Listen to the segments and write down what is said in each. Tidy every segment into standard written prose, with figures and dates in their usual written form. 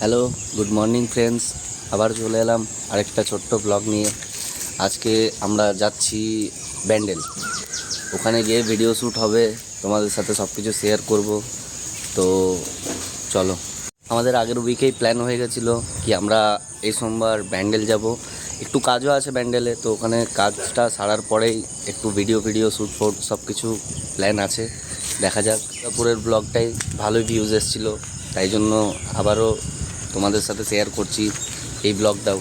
Hello, good morning friends. আবার চলে এলাম আরেকটা ছোট্ট ব্লগ নিয়ে। আজকে আমরা যাচ্ছি ব্যান্ডেল। ওখানে গিয়ে ভিডিও শ্যুট হবে, তোমাদের সাথে সব কিছু শেয়ার করব। তো চলো, আমাদের আগের উইকেই প্ল্যান হয়ে গেছিলো কি আমরা এই সোমবার ব্যান্ডেল যাব। একটু কাজও আছে ব্যান্ডেলে, তো ওখানে কাজটা সারার পরেই একটু ভিডিও শ্যুট ফোট সব কিছু প্ল্যান আছে। দেখা যাক। দুর্গাপুরের ব্লগটাই ভালোই ভিউজ এসেছিলো, তাই জন্য আবারও তোমাদের সাথে শেয়ার করছি এই ব্লগটাও।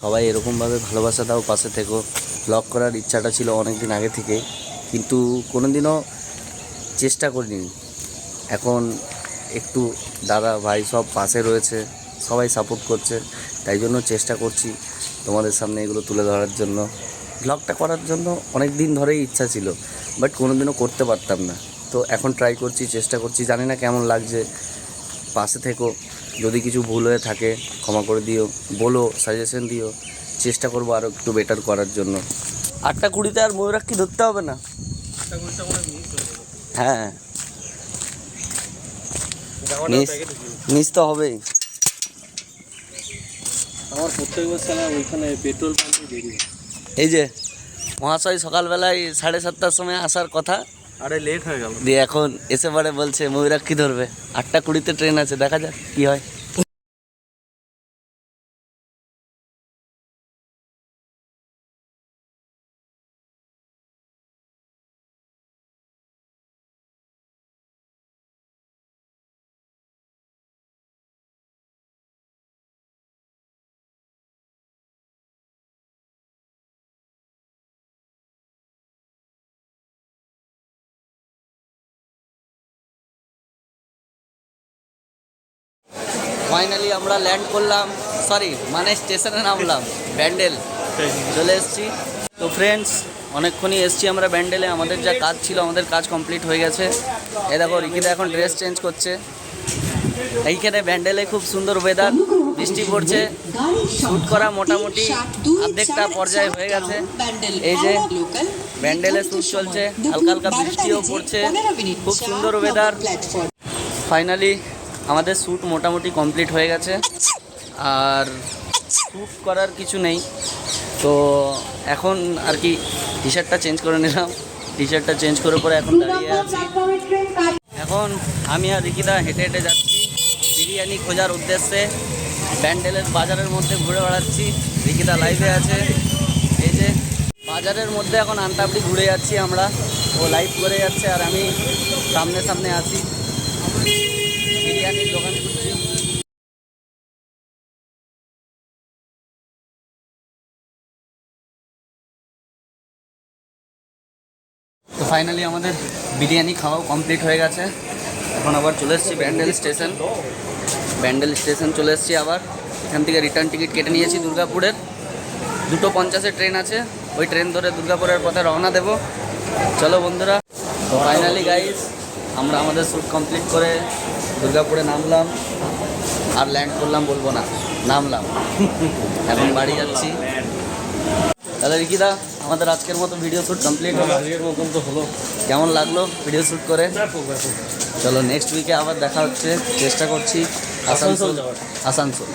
সবাই এরকমভাবে ভালোবাসা দাও, পাশে থেকো। ব্লগ করার ইচ্ছাটা ছিল অনেক দিন আগে থেকে, কিন্তু কোনো দিনও চেষ্টা করিনি। এখন একটু দাদা ভাই সব পাশে রয়েছে, সবাই সাপোর্ট করছে, তাই জন্য চেষ্টা করছি তোমাদের সামনে এগুলো তুলে ধরার জন্য। ব্লগটা করার জন্য অনেক দিন ধরেই ইচ্ছা ছিল, বাট কোনো দিনও করতে পারতাম না। তো এখন ট্রাই করছি, চেষ্টা করছি। জানি না কেমন লাগছে, পাশে থেকো। যদি কিছু ভুল হয়ে থাকে ক্ষমা করে দিও, বলো, সাজেশন দিও। চেষ্টা করবো আরও একটু বেটার করার জন্য। 8:20 আর ময়ূরাক্ষী ধরতে হবে না? হ্যাঁ, মিস তো হবেই। আমার প্রত্যেকবার সালা ওইখানে পেট্রোল পাম্পে দেরি। এই যে মহাশয় সকালবেলায় 7:30টার সময় আসার কথা, আরে লেট হয়ে গেল। দিয়ে এখন এসে পরে বলছে ময়ূরাক্ষী ধরবে। 8:20 ট্রেন আছে, দেখা যাক কি হয়। ফাইনালি আমরা ল্যান্ড করলাম, মানে স্টেশনে নামলাম। ব্যান্ডেল চলে এসেছি। তো ফ্রেন্ডস, অনেকক্ষণই এসেছি আমরা ব্যান্ডেলে। আমাদের যা কাজ ছিল, আমাদের কাজ কমপ্লিট হয়ে গেছে। এই দেখো, রিকিদা এখন ড্রেস চেঞ্জ করছে। এইখানে ব্যান্ডেলে খুব সুন্দর ওয়েদার, বৃষ্টি পড়ছে। শ্যুট করা মোটামুটি অর্ধেকটা পর্যায়ে হয়ে গেছে। এই যে ব্যান্ডেলে শ্যুট চলছে, হালকা হালকা বৃষ্টিও পড়ছে, খুব সুন্দর ওয়েদার। ফাইনালি আমাদের শ্যুট মোটামুটি কমপ্লিট হয়ে গেছে, আর শ্যুট করার কিছু নেই। তো এখন আর কি টি শার্টটা চেঞ্জ করে নিলাম। টি শার্টটা চেঞ্জ করার পরে এখন দাঁড়িয়ে আছি। এখন আমি আর রিকিদা হেঁটে হেঁটে যাচ্ছি বিরিয়ানি খোঁজার উদ্দেশ্যে। ব্যান্ডেলের বাজারের মধ্যে ঘুরে বেড়াচ্ছি। রিকিদা লাইভে আছে। এই যে বাজারের মধ্যে এখন আনতাবড়ি ঘুরে যাচ্ছি আমরা। ও লাইভ করে যাচ্ছে আর আমি সামনে সামনে আছি, বিরিয়ানির দোকান খুঁজছি। তো ফাইনালি আমাদের বিরিয়ানি খাওয়াও কমপ্লিট হয়ে গেছে। এখন আবার চলে এসেছি ব্যান্ডেল স্টেশন চলে এসেছি আবার। এখান থেকে রিটার্ন টিকিট কেটে নিয়েছি দুর্গাপুরের। 2:50 ট্রেন আছে, ওই ট্রেন ধরে দুর্গাপুরের পথে রওনা দেব। চলো বন্ধুরা। তো ফাইনালি গাইস, আমরা আমাদের শ্যুট কমপ্লিট করে দুর্গাপুরে নামলাম। আর ল্যান্ড করলাম বলবো না, নামলাম। এখন বাড়ি যাচ্ছি। তাহলে রিকিদা, আমাদের আজকের মতো ভিডিও শ্যুট কমপ্লিট হলো। আজকের মতন তো হলো। কেমন লাগলো ভিডিও শ্যুট করে? চলো নেক্সট উইকে আবার দেখা হচ্ছে। চেষ্টা করছি আসানসোল।